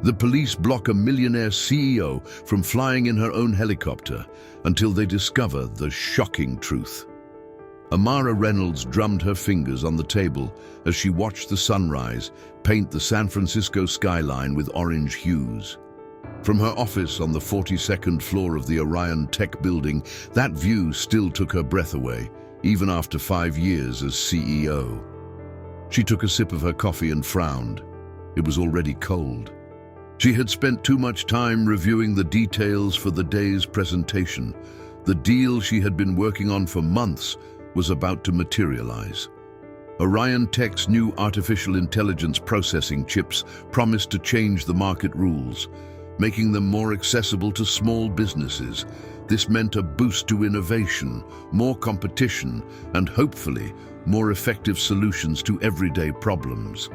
The police block a Millionaire CEO from flying in her own helicopter until they discover the shocking truth. Amara Reynolds drummed her fingers on the table as she watched the sunrise paint the San Francisco skyline with orange hues. From her office on the 42nd floor of the Orion Tech building, that view still took her breath away, even after 5 years as CEO. She took a sip of her coffee and frowned. It was already cold. She had spent too much time reviewing the details for the day's presentation. The deal she had been working on for months was about to materialize. Orion Tech's new artificial intelligence processing chips promised to change the market rules, making them more accessible to small businesses. This meant a boost to innovation, more competition, and hopefully more effective solutions to everyday problems.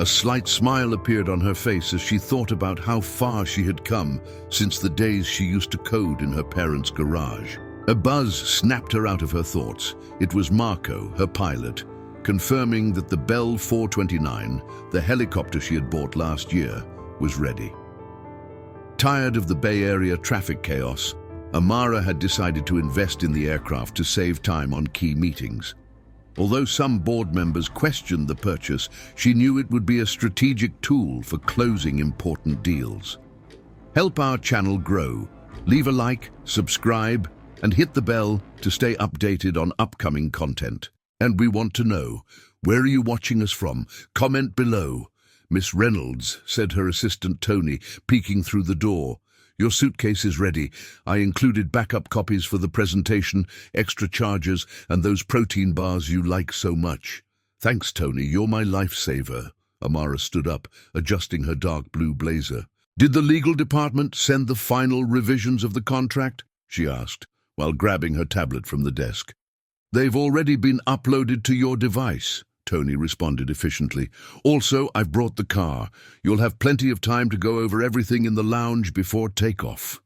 A slight smile appeared on her face as she thought about how far she had come since the days she used to code in her parents' garage. A buzz snapped her out of her thoughts. It was Marco, her pilot, confirming that the Bell 429, the helicopter she had bought last year, was ready. Tired of the Bay Area traffic chaos, Amara had decided to invest in the aircraft to save time on key meetings. Although some board members questioned the purchase, she knew it would be a strategic tool for closing important deals. Help our channel grow. Leave a like, subscribe, and hit the bell to stay updated on upcoming content. And we want to know, where are you watching us from? Comment below. Miss Reynolds, said her assistant Tony, peeking through the door. Your suitcase is ready. I included backup copies for the presentation, extra charges, and those protein bars you like so much. Thanks, Tony. You're my lifesaver. Amara stood up, adjusting her dark blue blazer. Did the legal department send the final revisions of the contract? She asked, while grabbing her tablet from the desk. They've already been uploaded to your device, Tony responded efficiently. Also, I've brought the car. You'll have plenty of time to go over everything in the lounge before takeoff.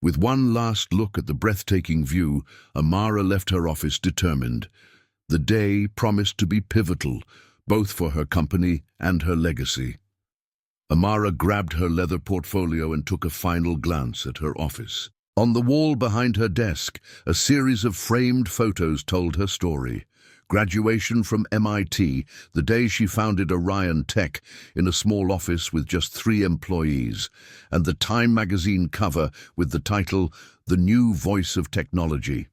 With one last look at the breathtaking view, Amara left her office determined. The day promised to be pivotal, both for her company and her legacy. Amara grabbed her leather portfolio and took a final glance at her office. On the wall behind her desk, a series of framed photos told her story. Graduation from MIT, the day she founded Orion Tech in a small office with just 3 employees, and the Time magazine cover with the title, The New Voice of Technology.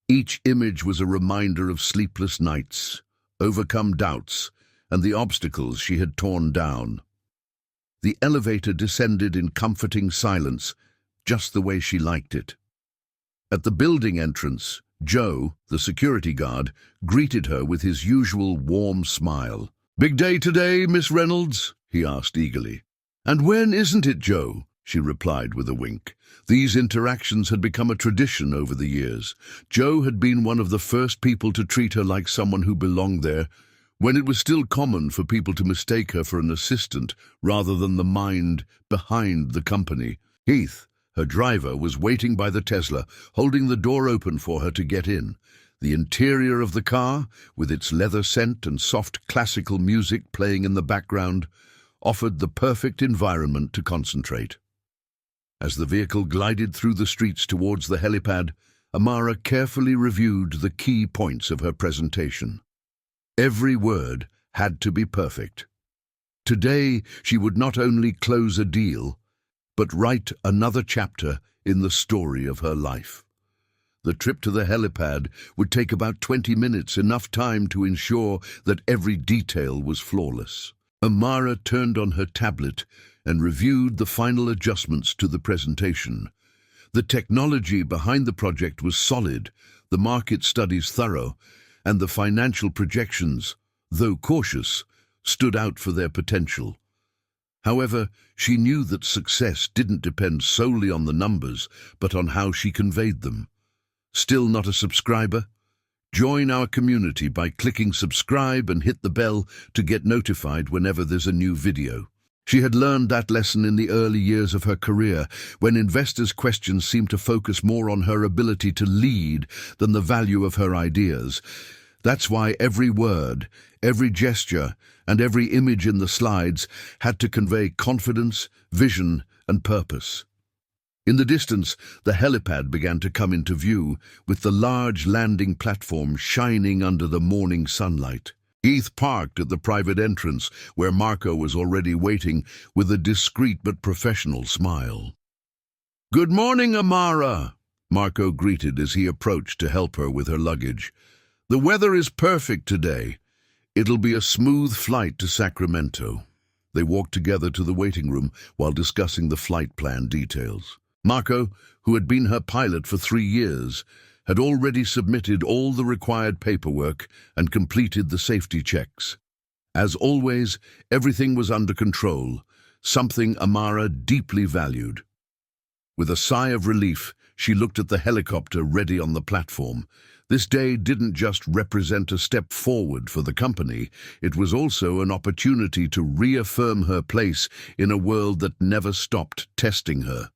Each image was a reminder of sleepless nights, overcome doubts, and the obstacles she had torn down. The elevator descended in comforting silence, just the way she liked it. At the building entrance, Joe, the security guard, greeted her with his usual warm smile. "Big day today, Miss Reynolds?" he asked eagerly. "And when isn't it, Joe?" she replied with a wink. These interactions had become a tradition over the years. Joe had been one of the first people to treat her like someone who belonged there, when it was still common for people to mistake her for an assistant rather than the mind behind the company. Heath, her driver, was waiting by the Tesla, holding the door open for her to get in. The interior of the car, with its leather scent and soft classical music playing in the background, offered the perfect environment to concentrate. As the vehicle glided through the streets towards the helipad, Amara carefully reviewed the key points of her presentation. Every word had to be perfect. Today, she would not only close a deal, but write another chapter in the story of her life. The trip to the helipad would take about 20 minutes, enough time to ensure that every detail was flawless. Amara turned on her tablet and reviewed the final adjustments to the presentation. The technology behind the project was solid, the market studies thorough, and the financial projections, though cautious, stood out for their potential. However, she knew that success didn't depend solely on the numbers, but on how she conveyed them. Still not a subscriber? Join our community by clicking subscribe and hit the bell to get notified whenever there's a new video. She had learned that lesson in the early years of her career, when investors' questions seemed to focus more on her ability to lead than the value of her ideas. That's why every word, every gesture, and every image in the slides had to convey confidence, vision, and purpose. In the distance, the helipad began to come into view, with the large landing platform shining under the morning sunlight. Heath parked at the private entrance, where Marco was already waiting with a discreet but professional smile. "Good morning, Amara," Marco greeted as he approached to help her with her luggage. "The weather is perfect today. It'll be a smooth flight to Sacramento." They walked together to the waiting room while discussing the flight plan details. Marco, who had been her pilot for 3 years, had already submitted all the required paperwork and completed the safety checks. As always, everything was under control, something Amara deeply valued. With a sigh of relief, she looked at the helicopter ready on the platform. This day didn't just represent a step forward for the company, it was also an opportunity to reaffirm her place in a world that never stopped testing her.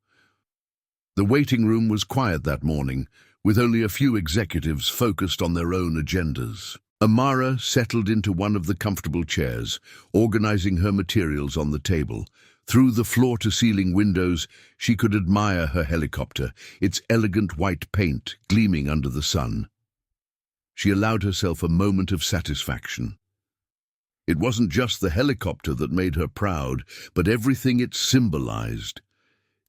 The waiting room was quiet that morning, with only a few executives focused on their own agendas. Amara settled into one of the comfortable chairs, organizing her materials on the table. Through the floor-to-ceiling windows, she could admire her helicopter, its elegant white paint gleaming under the sun. She allowed herself a moment of satisfaction. It wasn't just the helicopter that made her proud, but everything it symbolized.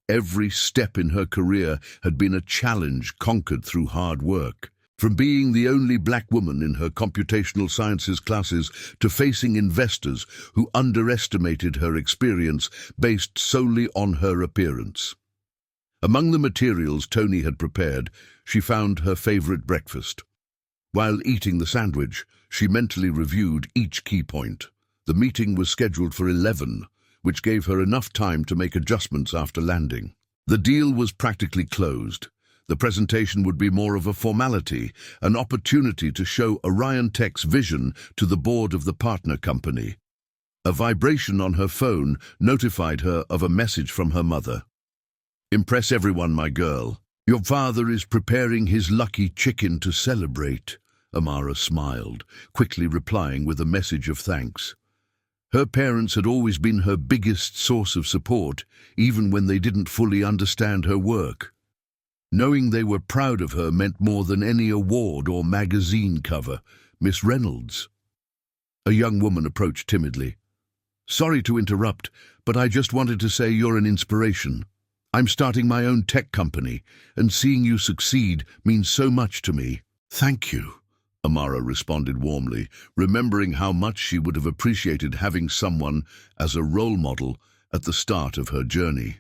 Every step in her career had been a challenge conquered through hard work. From being the only black woman in her computational sciences classes to facing investors who underestimated her experience based solely on her appearance. Among the materials Tony had prepared, she found her favorite breakfast. While eating the sandwich, she mentally reviewed each key point. The meeting was scheduled for 11, which gave her enough time to make adjustments after landing. The deal was practically closed. The presentation would be more of a formality, an opportunity to show Orion Tech's vision to the board of the partner company. A vibration on her phone notified her of a message from her mother. "Impress everyone, my girl. Your father is preparing his lucky chicken to celebrate." Amara smiled, quickly replying with a message of thanks. Her parents had always been her biggest source of support, even when they didn't fully understand her work. Knowing they were proud of her meant more than any award or magazine cover. "Miss Reynolds." A young woman approached timidly. "Sorry to interrupt, but I just wanted to say you're an inspiration. I'm starting my own tech company, and seeing you succeed means so much to me." "Thank you," Amara responded warmly, remembering how much she would have appreciated having someone as a role model at the start of her journey.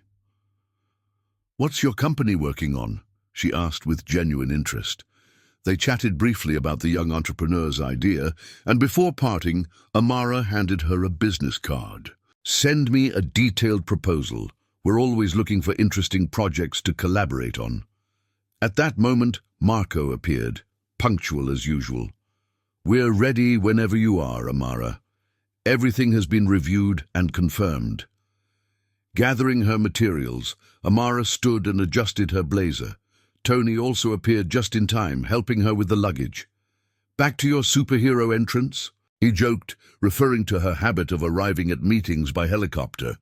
"What's your company working on?" she asked with genuine interest. They chatted briefly about the young entrepreneur's idea, and before parting, Amara handed her a business card. "Send me a detailed proposal. We're always looking for interesting projects to collaborate on." At that moment, Marco appeared, punctual as usual. "We're ready whenever you are, Amara. Everything has been reviewed and confirmed." Gathering her materials, Amara stood and adjusted her blazer. Tony also appeared just in time, helping her with the luggage. "Back to your superhero entrance?" he joked, referring to her habit of arriving at meetings by helicopter.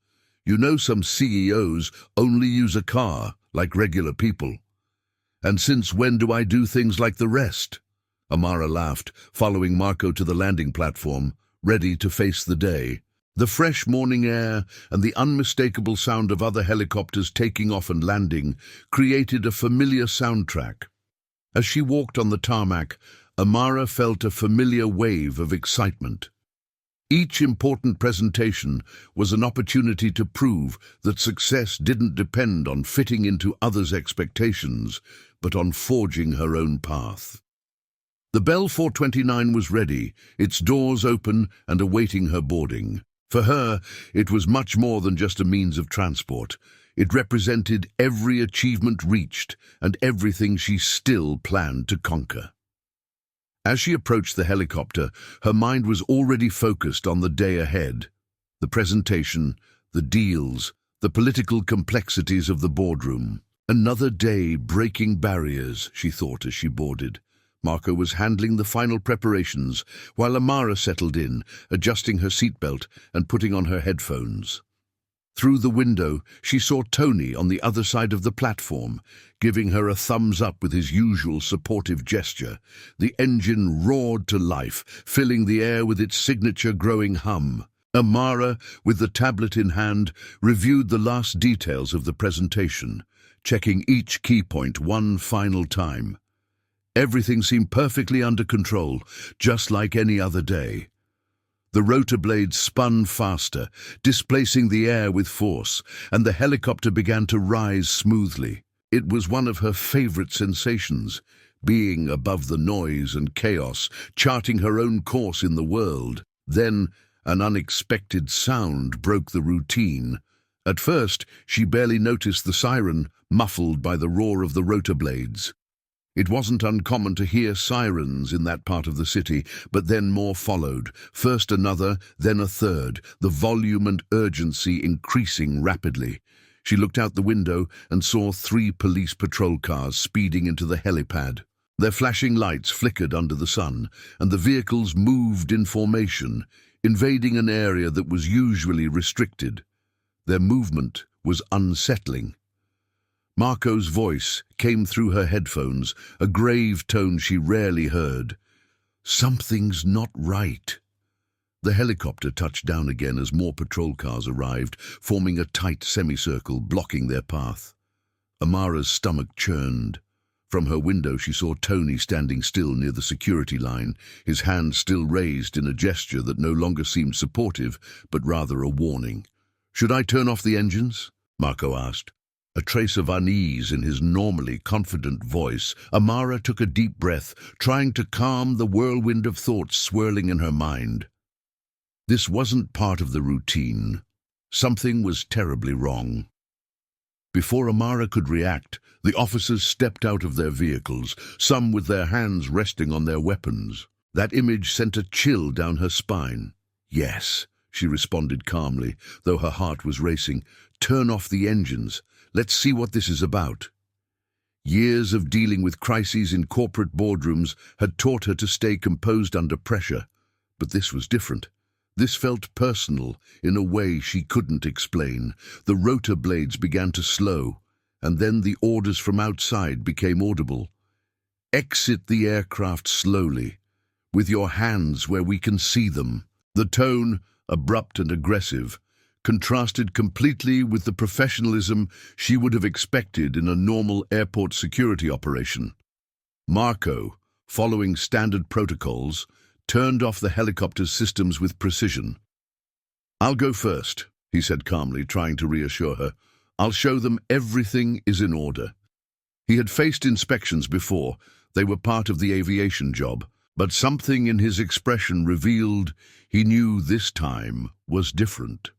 "You know some CEOs only use a car, like regular people. And since when do I do things like the rest?" Amara laughed, following Marco to the landing platform, ready to face the day. The fresh morning air and the unmistakable sound of other helicopters taking off and landing created a familiar soundtrack. As she walked on the tarmac, Amara felt a familiar wave of excitement. Each important presentation was an opportunity to prove that success didn't depend on fitting into others' expectations, but on forging her own path. The Bell 429 was ready, its doors open and awaiting her boarding. For her, it was much more than just a means of transport. It represented every achievement reached and everything she still planned to conquer. As she approached the helicopter, her mind was already focused on the day ahead. The presentation, the deals, the political complexities of the boardroom. "Another day breaking barriers," she thought as she boarded. Marco was handling the final preparations while Amara settled in, adjusting her seatbelt and putting on her headphones. Through the window, she saw Tony on the other side of the platform, giving her a thumbs up with his usual supportive gesture. The engine roared to life, filling the air with its signature growing hum. Amara, with the tablet in hand, reviewed the last details of the presentation, checking each key point one final time. Everything seemed perfectly under control, just like any other day. The rotor blades spun faster, displacing the air with force, and the helicopter began to rise smoothly. It was one of her favorite sensations, being above the noise and chaos, charting her own course in the world. Then, an unexpected sound broke the routine. At first, she barely noticed the siren, muffled by the roar of the rotor blades. It wasn't uncommon to hear sirens in that part of the city, but then more followed. First another, then a third, the volume and urgency increasing rapidly. She looked out the window and saw 3 police patrol cars speeding into the helipad. Their flashing lights flickered under the sun, and the vehicles moved in formation, invading an area that was usually restricted. Their movement was unsettling. Marco's voice came through her headphones, a grave tone she rarely heard. "Something's not right." The helicopter touched down again as more patrol cars arrived, forming a tight semicircle, blocking their path. Amara's stomach churned. From her window she saw Tony standing still near the security line, his hand still raised in a gesture that no longer seemed supportive, but rather a warning. "Should I turn off the engines?" Marco asked. A trace of unease in his normally confident voice. Amara took a deep breath, trying to calm the whirlwind of thoughts swirling in her mind. This wasn't part of the routine. Something was terribly wrong. Before Amara could react, the officers stepped out of their vehicles, some with their hands resting on their weapons. That image sent a chill down her spine. "Yes," she responded calmly, though her heart was racing. "Turn off the engines. Let's see what this is about." Years of dealing with crises in corporate boardrooms had taught her to stay composed under pressure, but this was different. This felt personal in a way she couldn't explain. The rotor blades began to slow, and then the orders from outside became audible. "Exit the aircraft slowly, with your hands where we can see them." The tone, abrupt and aggressive, contrasted completely with the professionalism she would have expected in a normal airport security operation. Marco, following standard protocols, turned off the helicopter's systems with precision. "I'll go first," he said calmly, trying to reassure her. "I'll show them everything is in order." He had faced inspections before. They were part of the aviation job, but something in his expression revealed he knew this time was different.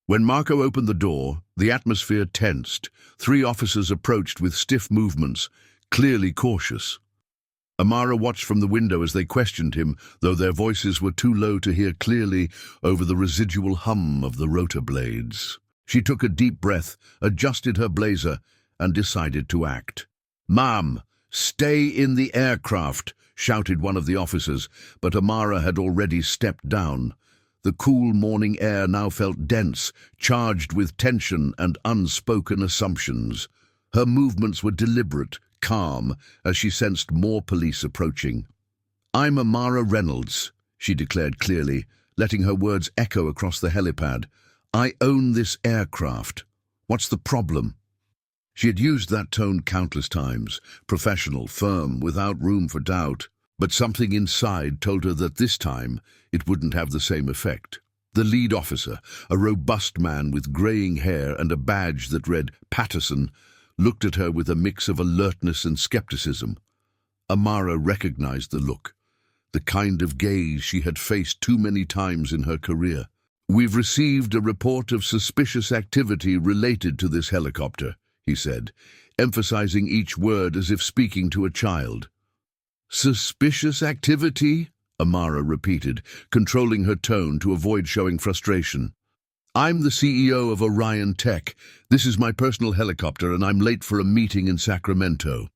When Marco opened the door, the atmosphere tensed. 3 officers approached with stiff movements, clearly cautious. Amara watched from the window as they questioned him, though their voices were too low to hear clearly over the residual hum of the rotor blades. She took a deep breath, adjusted her blazer, and decided to act. "Ma'am, stay in the aircraft," shouted one of the officers, but Amara had already stepped down. The cool morning air now felt dense, charged with tension and unspoken assumptions. Her movements were deliberate, calm, as she sensed more police approaching. "I'm Amara Reynolds," she declared clearly, letting her words echo across the helipad. "I own this aircraft. What's the problem?" She had used that tone countless times, professional, firm, without room for doubt. But something inside told her that this time it wouldn't have the same effect. The lead officer, a robust man with graying hair and a badge that read Patterson, looked at her with a mix of alertness and skepticism. Amara recognized the look, the kind of gaze she had faced too many times in her career. "We've received a report of suspicious activity related to this helicopter," he said, emphasizing each word as if speaking to a child. "Suspicious activity?" Amara repeated, controlling her tone to avoid showing frustration. "I'm the CEO of Orion Tech. This is my personal helicopter, and I'm late for a meeting in Sacramento."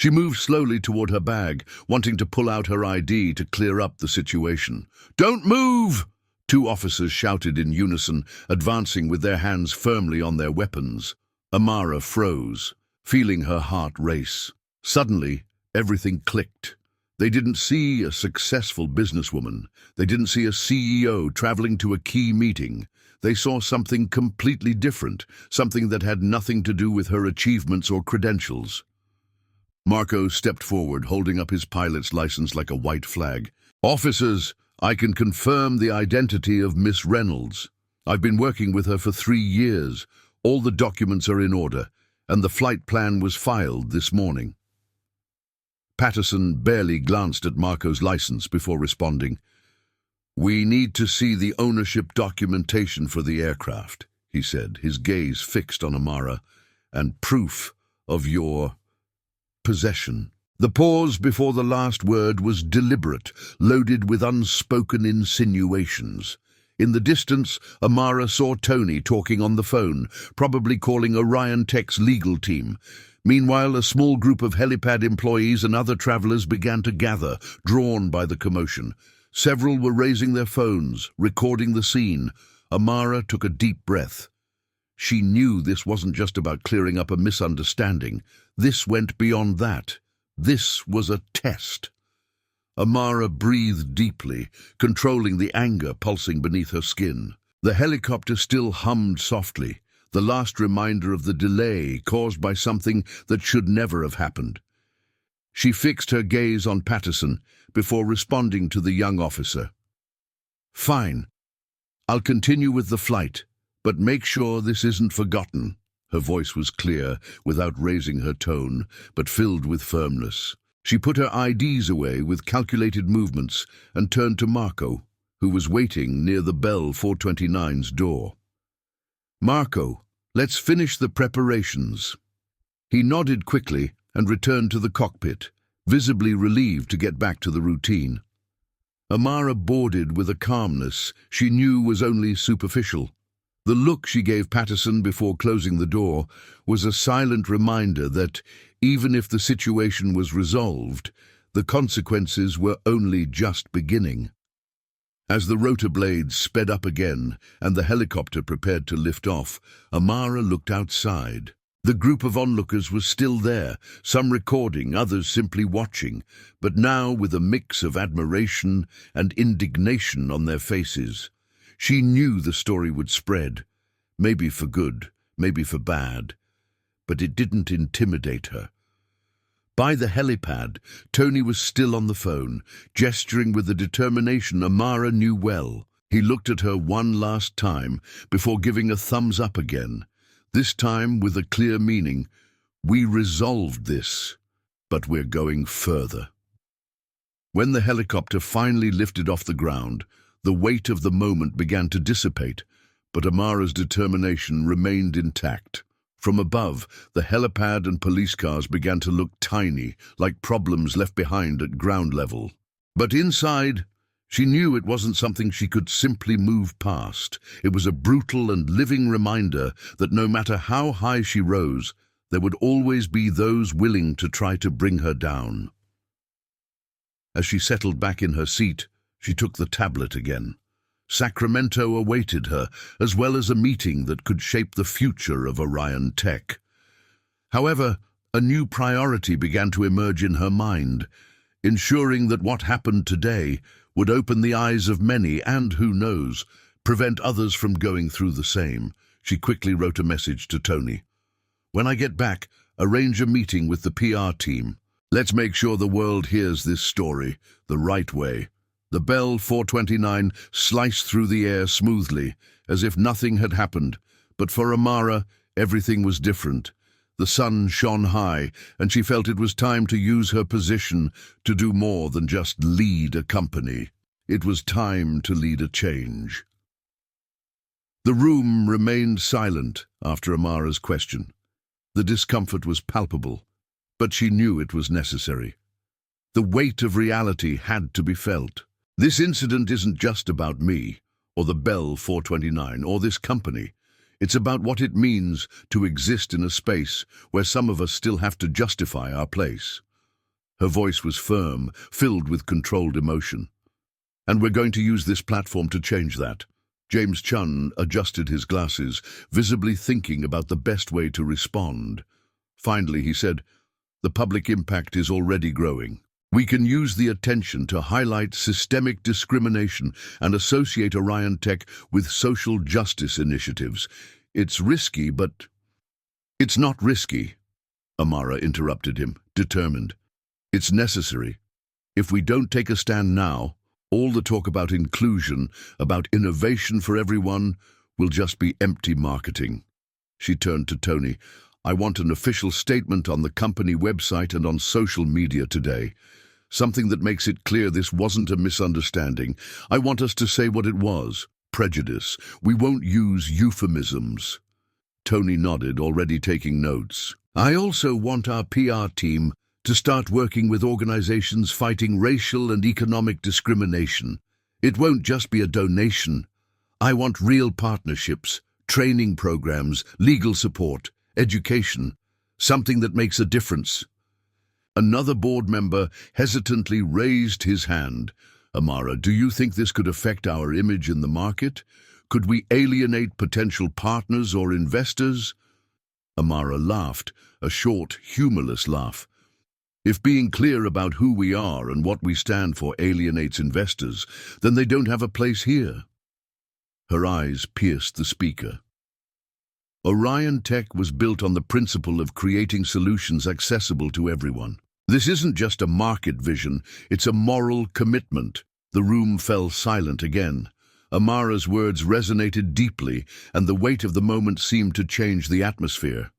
She moved slowly toward her bag, wanting to pull out her ID to clear up the situation. "Don't move!" Two officers shouted in unison, advancing with their hands firmly on their weapons. Amara froze, feeling her heart race. Suddenly, everything clicked. They didn't see a successful businesswoman. They didn't see a CEO traveling to a key meeting. They saw something completely different, something that had nothing to do with her achievements or credentials. Marco stepped forward, holding up his pilot's license like a white flag. "Officers, I can confirm the identity of Miss Reynolds. I've been working with her for 3 years. All the documents are in order, and the flight plan was filed this morning." Patterson barely glanced at Marco's license before responding. "We need to see the ownership documentation for the aircraft," he said, his gaze fixed on Amara, "and proof of your possession." The pause before the last word was deliberate, loaded with unspoken insinuations. In the distance, Amara saw Tony talking on the phone, probably calling Orion Tech's legal team. Meanwhile, a small group of helipad employees and other travelers began to gather, drawn by the commotion. Several were raising their phones, recording the scene. Amara took a deep breath. She knew this wasn't just about clearing up a misunderstanding. This went beyond that. This was a test. Amara breathed deeply, controlling the anger pulsing beneath her skin. The helicopter still hummed softly, the last reminder of the delay caused by something that should never have happened. She fixed her gaze on Patterson before responding to the young officer. "Fine. I'll continue with the flight, but make sure this isn't forgotten." Her voice was clear, without raising her tone, but filled with firmness. She put her IDs away with calculated movements and turned to Marco, who was waiting near the Bell 429's door. "Marco, let's finish the preparations." He nodded quickly and returned to the cockpit, visibly relieved to get back to the routine. Amara boarded with a calmness she knew was only superficial. The look she gave Patterson before closing the door was a silent reminder that, even if the situation was resolved, the consequences were only just beginning. As the rotor blades sped up again and the helicopter prepared to lift off, Amara looked outside. The group of onlookers was still there, some recording, others simply watching, but now with a mix of admiration and indignation on their faces. She knew the story would spread, maybe for good, maybe for bad, but it didn't intimidate her. By the helipad, Tony was still on the phone, gesturing with a determination Amara knew well. He looked at her one last time before giving a thumbs up again, this time with a clear meaning. "We resolved this, but we're going further." When the helicopter finally lifted off the ground, the weight of the moment began to dissipate, but Amara's determination remained intact. From above, the helipad and police cars began to look tiny, like problems left behind at ground level. But inside, she knew it wasn't something she could simply move past. It was a brutal and living reminder that no matter how high she rose, there would always be those willing to try to bring her down. As she settled back in her seat, she took the tablet again. Sacramento awaited her, as well as a meeting that could shape the future of Orion Tech. However, a new priority began to emerge in her mind, ensuring that what happened today would open the eyes of many and, who knows, prevent others from going through the same. She quickly wrote a message to Tony. "When I get back, arrange a meeting with the PR team. Let's make sure the world hears this story the right way." The Bell 429 sliced through the air smoothly, as if nothing had happened. But for Amara, everything was different. The sun shone high, and she felt it was time to use her position to do more than just lead a company. It was time to lead a change. The room remained silent after Amara's question. The discomfort was palpable, but she knew it was necessary. The weight of reality had to be felt. This incident isn't just about me, or the Bell 429, or this company. It's about what it means to exist in a space where some of us still have to justify our place. Her voice was firm, filled with controlled emotion. "And we're going to use this platform to change that." James Chun adjusted his glasses, visibly thinking about the best way to respond. Finally, he said, "The public impact is already growing. We can use the attention to highlight systemic discrimination and associate Orion Tech with social justice initiatives. It's risky, but—" "It's not risky," Amara interrupted him, determined. "It's necessary. If we don't take a stand now, all the talk about inclusion, about innovation for everyone, will just be empty marketing." She turned to Tony. "I want an official statement on the company website and on social media today. Something that makes it clear this wasn't a misunderstanding. I want us to say what it was. Prejudice. We won't use euphemisms." Tony nodded, already taking notes. "I also want our PR team to start working with organizations fighting racial and economic discrimination. It won't just be a donation. I want real partnerships, training programs, legal support, education, something that makes a difference." Another board member hesitantly raised his hand. "Amara, do you think this could affect our image in the market? Could we alienate potential partners or investors?" Amara laughed, a short, humorless laugh. "If being clear about who we are and what we stand for alienates investors, then they don't have a place here." Her eyes pierced the speaker. Orion Tech was built on the principle of creating solutions accessible to everyone. This isn't just a market vision, it's a moral commitment. The room fell silent again. Amara's words resonated deeply, and the weight of the moment seemed to change the atmosphere.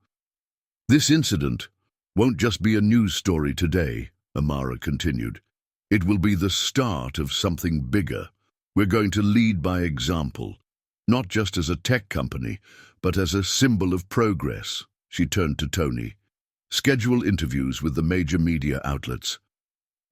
"This incident won't just be a news story today," Amara continued. "It will be the start of something bigger. We're going to lead by example, not just as a tech company, but as a symbol of progress." She turned to Tony. "Schedule interviews with the major media outlets.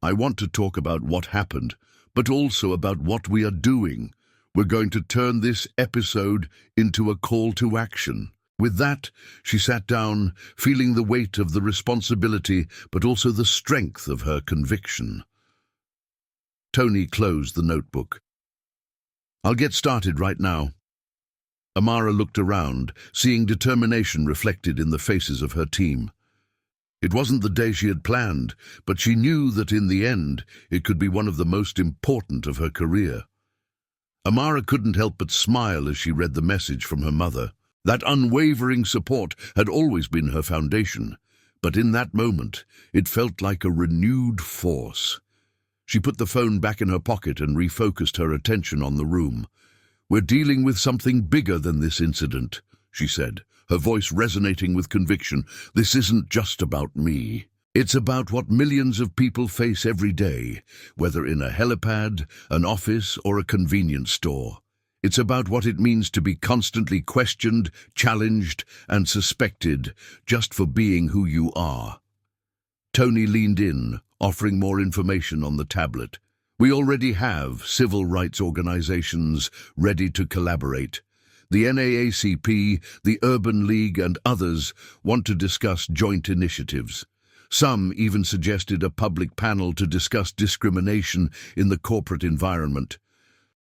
I want to talk about what happened, but also about what we are doing. We're going to turn this episode into a call to action." With that, she sat down, feeling the weight of the responsibility, but also the strength of her conviction. Tony closed the notebook. "I'll get started right now." Amara looked around, seeing determination reflected in the faces of her team. It wasn't the day she had planned, but she knew that in the end it could be one of the most important of her career. Amara couldn't help but smile as she read the message from her mother. That unwavering support had always been her foundation, but in that moment it felt like a renewed force. She put the phone back in her pocket and refocused her attention on the room. "We're dealing with something bigger than this incident," she said, her voice resonating with conviction. "This isn't just about me. It's about what millions of people face every day, whether in a helipad, an office, or a convenience store. It's about what it means to be constantly questioned, challenged, and suspected just for being who you are." Tony leaned in, offering more information on the tablet. "We already have civil rights organizations ready to collaborate. The NAACP, the Urban League, and others want to discuss joint initiatives. Some even suggested a public panel to discuss discrimination in the corporate environment."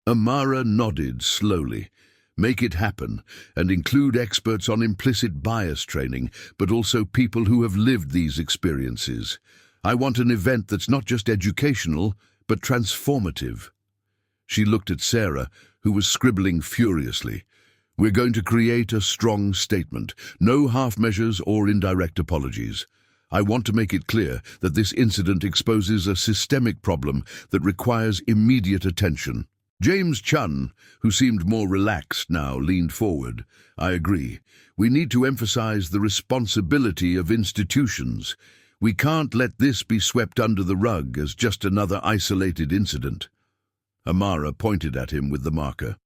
Amara nodded slowly. "Make it happen, and include experts on implicit bias training, but also people who have lived these experiences. I want an event that's not just educational, but transformative." She looked at Sarah, who was scribbling furiously. "We're going to create a strong statement, no half measures or indirect apologies. I want to make it clear that this incident exposes a systemic problem that requires immediate attention." James Chun, who seemed more relaxed now, leaned forward. "I agree. We need to emphasize the responsibility of institutions. We can't let this be swept under the rug as just another isolated incident." Amara pointed at him with the marker.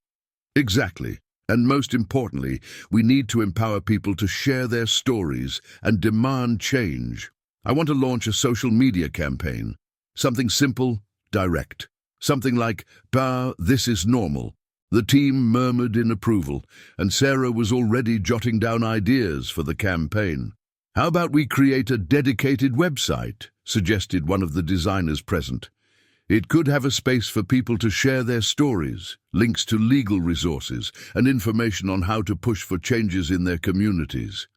"Exactly. And most importantly, we need to empower people to share their stories and demand change. I want to launch a social media campaign. Something simple, direct. Something like, 'Pa, this is normal.'" The team murmured in approval, and Sarah was already jotting down ideas for the campaign. "How about we create a dedicated website?" suggested one of the designers present. It could have a space for people to share their stories, links to legal resources, and information on how to push for changes in their communities.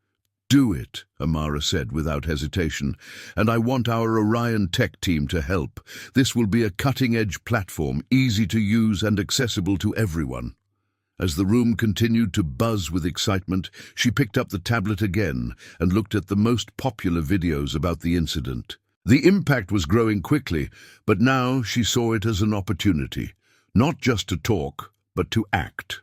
Do it, Amara said without hesitation, and I want our Orion Tech team to help. This will be a cutting-edge platform, easy to use and accessible to everyone. As the room continued to buzz with excitement, she picked up the tablet again and looked at the most popular videos about the incident. The impact was growing quickly, but now she saw it as an opportunity, not just to talk, but to act.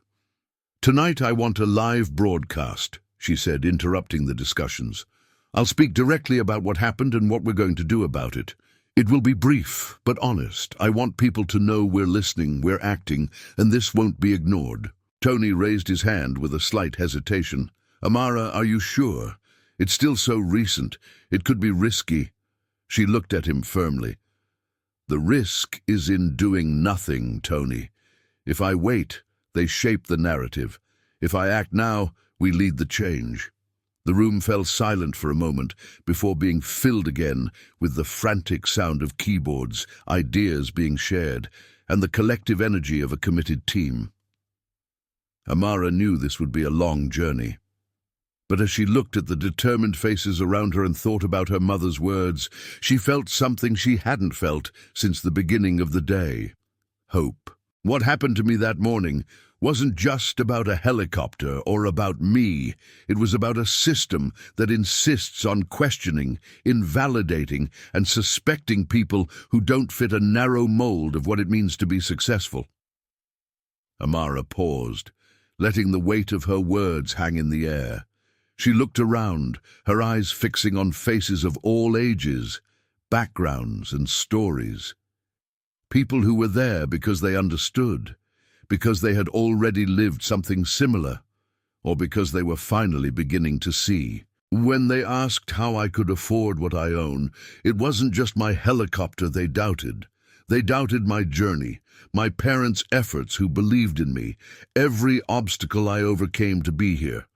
Tonight I want a live broadcast, she said, interrupting the discussions. I'll speak directly about what happened and what we're going to do about it. It will be brief, but honest. I want people to know we're listening, we're acting, and this won't be ignored. Tony raised his hand with a slight hesitation. Amara, are you sure? It's still so recent. It could be risky. She looked at him firmly. The risk is in doing nothing, Tony. If I wait, they shape the narrative. If I act now, we lead the change. The room fell silent for a moment before being filled again with the frantic sound of keyboards, ideas being shared, and the collective energy of a committed team. Amara knew this would be a long journey. But as she looked at the determined faces around her and thought about her mother's words, she felt something she hadn't felt since the beginning of the day. Hope. What happened to me that morning wasn't just about a helicopter or about me. It was about a system that insists on questioning, invalidating, and suspecting people who don't fit a narrow mold of what it means to be successful. Amara paused, letting the weight of her words hang in the air. She looked around, her eyes fixing on faces of all ages, backgrounds and stories. People who were there because they understood, because they had already lived something similar, or because they were finally beginning to see. When they asked how I could afford what I own, it wasn't just my helicopter they doubted. They doubted my journey, my parents' efforts who believed in me, every obstacle I overcame to be here.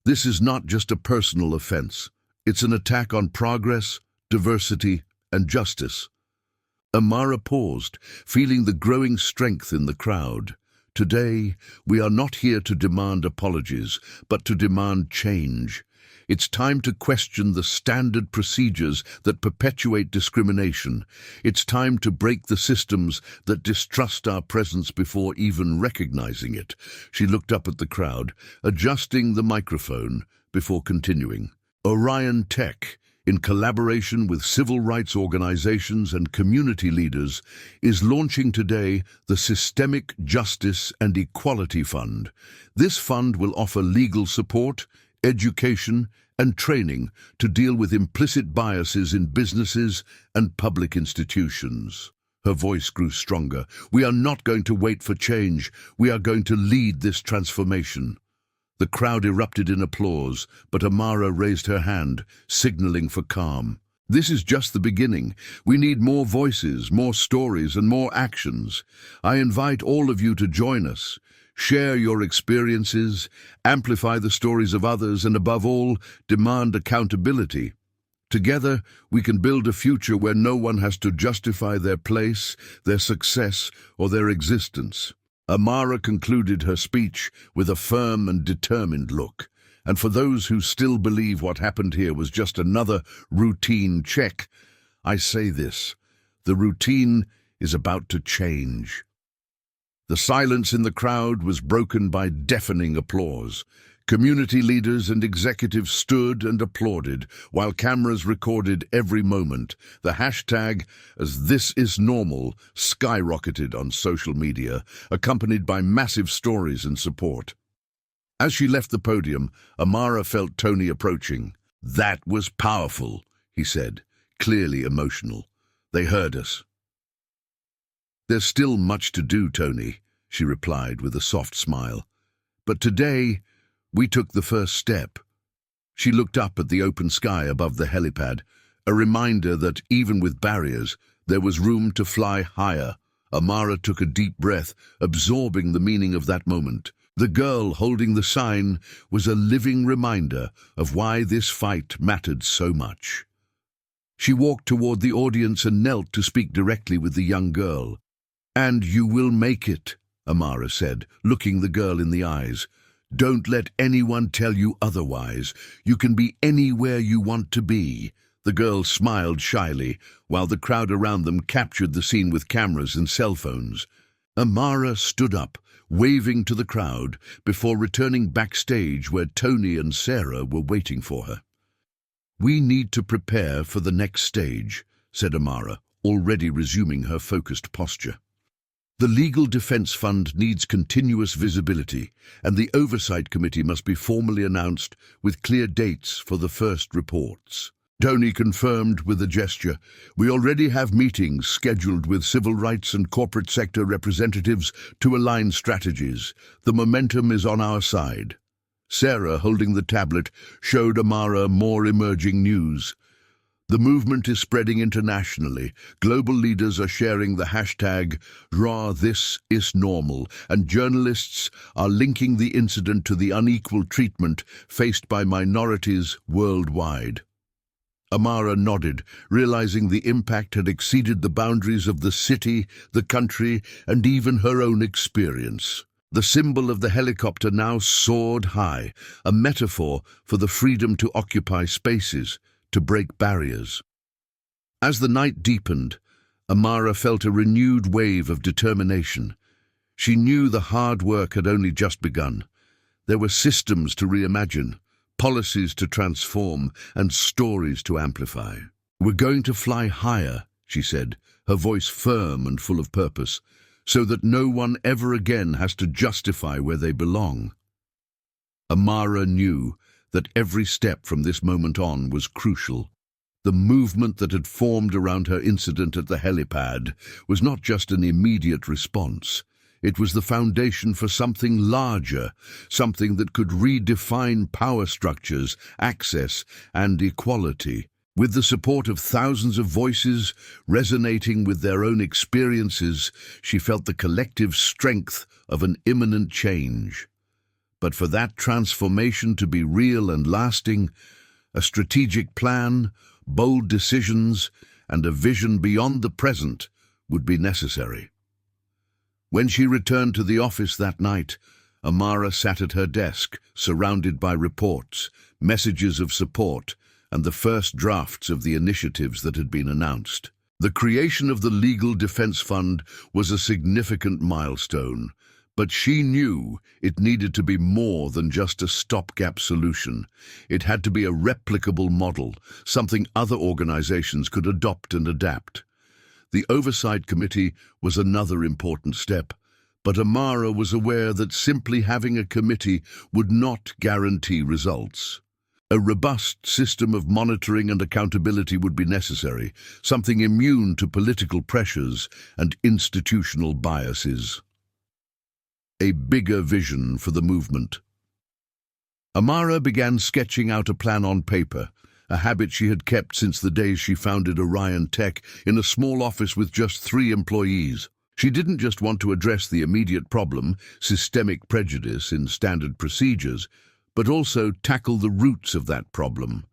This is not just a personal offense. It's an attack on progress, diversity, and justice. Amara paused, feeling the growing strength in the crowd. Today, we are not here to demand apologies, but to demand change. It's time to question the standard procedures that perpetuate discrimination. It's time to break the systems that distrust our presence before even recognizing it. She looked up at the crowd, adjusting the microphone before continuing. Orion Tech, in collaboration with civil rights organizations and community leaders, is launching today the Systemic Justice and Equality Fund. This fund will offer legal support, education, and training to deal with implicit biases in businesses and public institutions. Her voice grew stronger. We are not going to wait for change. We are going to lead this transformation. The crowd erupted in applause, but Amara raised her hand, signaling for calm. This is just the beginning. We need more voices, more stories, and more actions. I invite all of you to join us. Share your experiences, amplify the stories of others, and above all, demand accountability. Together, we can build a future where no one has to justify their place, their success, or their existence. Amara concluded her speech with a firm and determined look. And for those who still believe what happened here was just another routine check, I say this: the routine is about to change. The silence in the crowd was broken by deafening applause. Community leaders and executives stood and applauded, while cameras recorded every moment. The hashtag, as this is normal, skyrocketed on social media, accompanied by massive stories and support. As she left the podium, Amara felt Tony approaching. "That was powerful," he said, clearly emotional. "They heard us." "There's still much to do, Tony," she replied with a soft smile. "But today, we took the first step." She looked up at the open sky above the helipad, a reminder that even with barriers, there was room to fly higher. Amara took a deep breath, absorbing the meaning of that moment. The girl holding the sign was a living reminder of why this fight mattered so much. She walked toward the audience and knelt to speak directly with the young girl. "And you will make it," Amara said, looking the girl in the eyes. "Don't let anyone tell you otherwise. You can be anywhere you want to be." The girl smiled shyly, while the crowd around them captured the scene with cameras and cell phones. Amara stood up, waving to the crowd, before returning backstage where Tony and Sarah were waiting for her. "We need to prepare for the next stage," said Amara, already resuming her focused posture. "The Legal Defense Fund needs continuous visibility, and the Oversight Committee must be formally announced with clear dates for the first reports." Tony confirmed with a gesture. "We already have meetings scheduled with civil rights and corporate sector representatives to align strategies. The momentum is on our side." Sarah, holding the tablet, showed Amara more emerging news. "The movement is spreading internationally. Global leaders are sharing the hashtag #ThisIsNormal, and journalists are linking the incident to the unequal treatment faced by minorities worldwide." Amara nodded, realizing the impact had exceeded the boundaries of the city, the country, and even her own experience. The symbol of the helicopter now soared high, a metaphor for the freedom to occupy spaces, to break barriers. As the night deepened, Amara felt a renewed wave of determination. She knew the hard work had only just begun. There were systems to reimagine, policies to transform, and stories to amplify. "We're going to fly higher," she said, her voice firm and full of purpose, "so that no one ever again has to justify where they belong." Amara knew that every step from this moment on was crucial. The movement that had formed around her incident at the helipad was not just an immediate response. It was the foundation for something larger, something that could redefine power structures, access, and equality. With the support of thousands of voices resonating with their own experiences, she felt the collective strength of an imminent change. But for that transformation to be real and lasting, a strategic plan, bold decisions, and a vision beyond the present would be necessary. When she returned to the office that night, Amara sat at her desk, surrounded by reports, messages of support, and the first drafts of the initiatives that had been announced. The creation of the Legal Defense Fund was a significant milestone, but she knew it needed to be more than just a stopgap solution. It had to be a replicable model, something other organizations could adopt and adapt. The Oversight Committee was another important step, but Amara was aware that simply having a committee would not guarantee results. A robust system of monitoring and accountability would be necessary, something immune to political pressures and institutional biases. A bigger vision for the movement. Amara began sketching out a plan on paper, a habit she had kept since the days she founded Orion Tech in a small office with just 3 employees. She didn't just want to address the immediate problem, systemic prejudice in standard procedures, but also tackle the roots of that problem.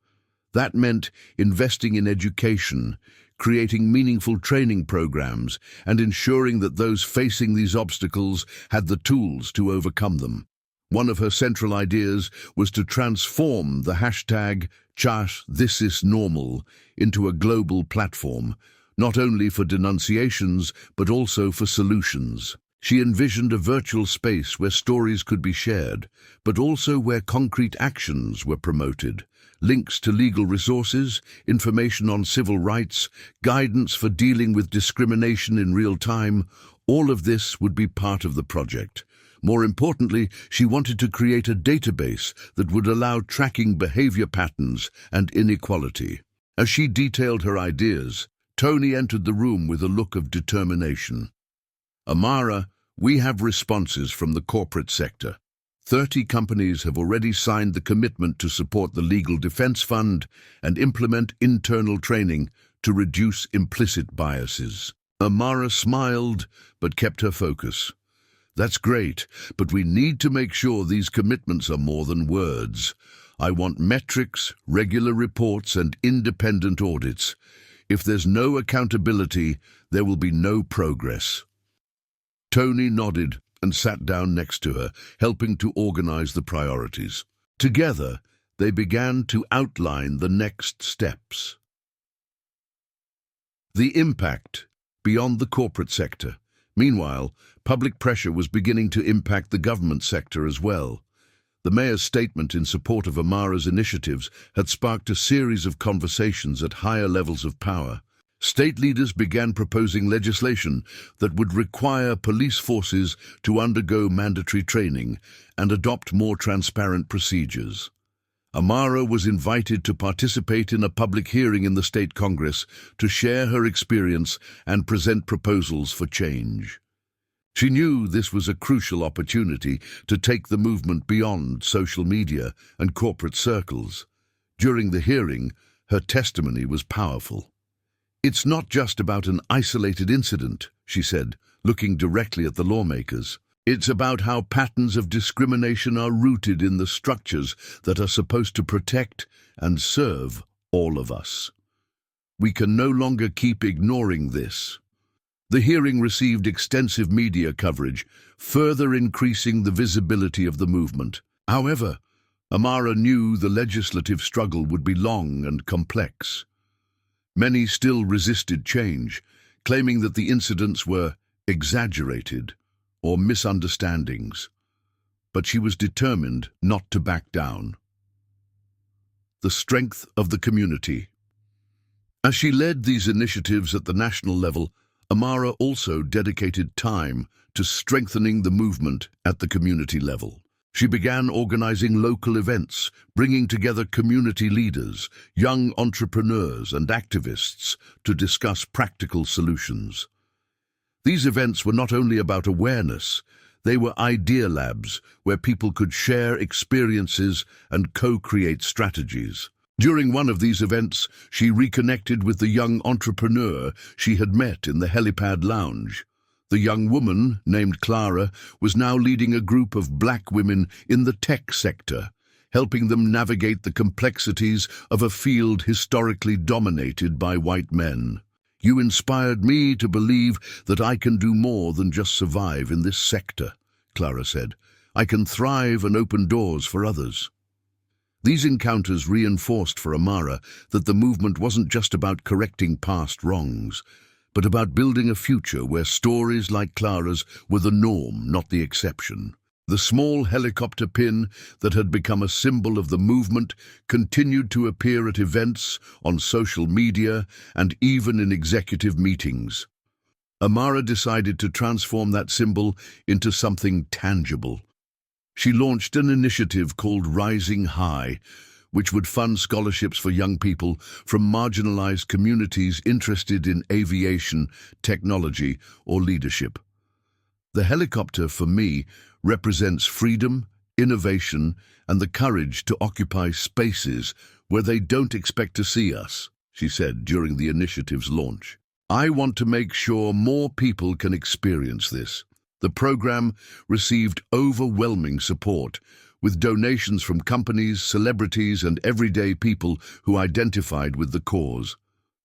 That meant investing in education, creating meaningful training programs, and ensuring that those facing these obstacles had the tools to overcome them. One of her central ideas was to transform the hashtag #ThisIsNormal into a global platform, not only for denunciations, but also for solutions. She envisioned a virtual space where stories could be shared, but also where concrete actions were promoted. Links to legal resources, information on civil rights, guidance for dealing with discrimination in real time, all of this would be part of the project. More importantly, she wanted to create a database that would allow tracking behavior patterns and inequality. As she detailed her ideas, Tony entered the room with a look of determination. "Amara, we have responses from the corporate sector. 30 companies have already signed the commitment to support the Legal Defense Fund and implement internal training to reduce implicit biases." Amara smiled, but kept her focus. "That's great, but we need to make sure these commitments are more than words. I want metrics, regular reports, and independent audits. If there's no accountability, there will be no progress." Tony nodded and sat down next to her, helping to organize the priorities. Together, they began to outline the next steps. The impact beyond the corporate sector. Meanwhile, public pressure was beginning to impact the government sector as well. The mayor's statement in support of Amara's initiatives had sparked a series of conversations at higher levels of power. State leaders began proposing legislation that would require police forces to undergo mandatory training and adopt more transparent procedures. Amara was invited to participate in a public hearing in the state Congress to share her experience and present proposals for change. She knew this was a crucial opportunity to take the movement beyond social media and corporate circles. During the hearing, her testimony was powerful. "It's not just about an isolated incident," she said, looking directly at the lawmakers. "It's about how patterns of discrimination are rooted in the structures that are supposed to protect and serve all of us. We can no longer keep ignoring this." The hearing received extensive media coverage, further increasing the visibility of the movement. However, Amara knew the legislative struggle would be long and complex. Many still resisted change, claiming that the incidents were exaggerated or misunderstandings. But she was determined not to back down. The strength of the community. As she led these initiatives at the national level, Amara also dedicated time to strengthening the movement at the community level. She began organizing local events, bringing together community leaders, young entrepreneurs, and activists to discuss practical solutions. These events were not only about awareness, they were idea labs where people could share experiences and co-create strategies. During one of these events, she reconnected with the young entrepreneur she had met in the helipad lounge. The young woman, named Clara, was now leading a group of black women in the tech sector, helping them navigate the complexities of a field historically dominated by white men. "You inspired me to believe that I can do more than just survive in this sector," Clara said. "I can thrive and open doors for others." These encounters reinforced for Amara that the movement wasn't just about correcting past wrongs, but about building a future where stories like Clara's were the norm, not the exception. The small helicopter pin that had become a symbol of the movement continued to appear at events, on social media, and even in executive meetings. Amara decided to transform that symbol into something tangible. She launched an initiative called Rising High, which would fund scholarships for young people from marginalized communities interested in aviation, technology, or leadership. The helicopter, for me, represents freedom, innovation, and the courage to occupy spaces where they don't expect to see us, she said during the initiative's launch. "I want to make sure more people can experience this." The program received overwhelming support, with donations from companies, celebrities, and everyday people who identified with the cause.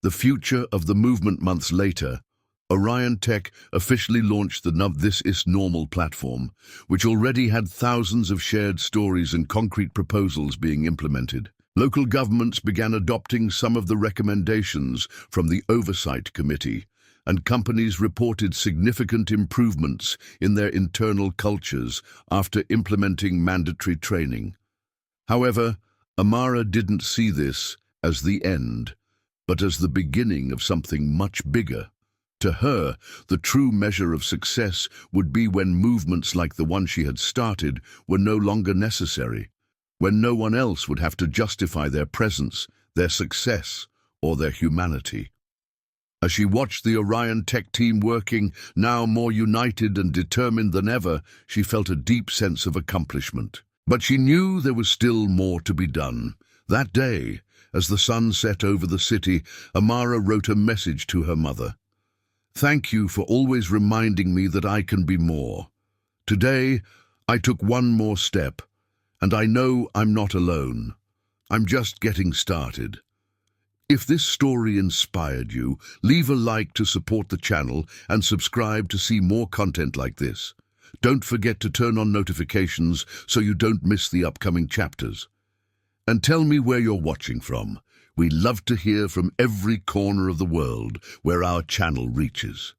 The future of the movement months later, Orion Tech officially launched the This Is Normal platform, which already had thousands of shared stories and concrete proposals being implemented. Local governments began adopting some of the recommendations from the Oversight Committee, and companies reported significant improvements in their internal cultures after implementing mandatory training. However, Amara didn't see this as the end, but as the beginning of something much bigger. To her, the true measure of success would be when movements like the one she had started were no longer necessary, when no one else would have to justify their presence, their success, or their humanity. As she watched the Orion Tech team working, now more united and determined than ever, she felt a deep sense of accomplishment. But she knew there was still more to be done. That day, as the sun set over the city, Amara wrote a message to her mother. "Thank you for always reminding me that I can be more. Today, I took one more step, and I know I'm not alone. I'm just getting started. If this story inspired you, leave a like to support the channel and subscribe to see more content like this. Don't forget to turn on notifications so you don't miss the upcoming chapters. And tell me where you're watching from. We love to hear from every corner of the world where our channel reaches.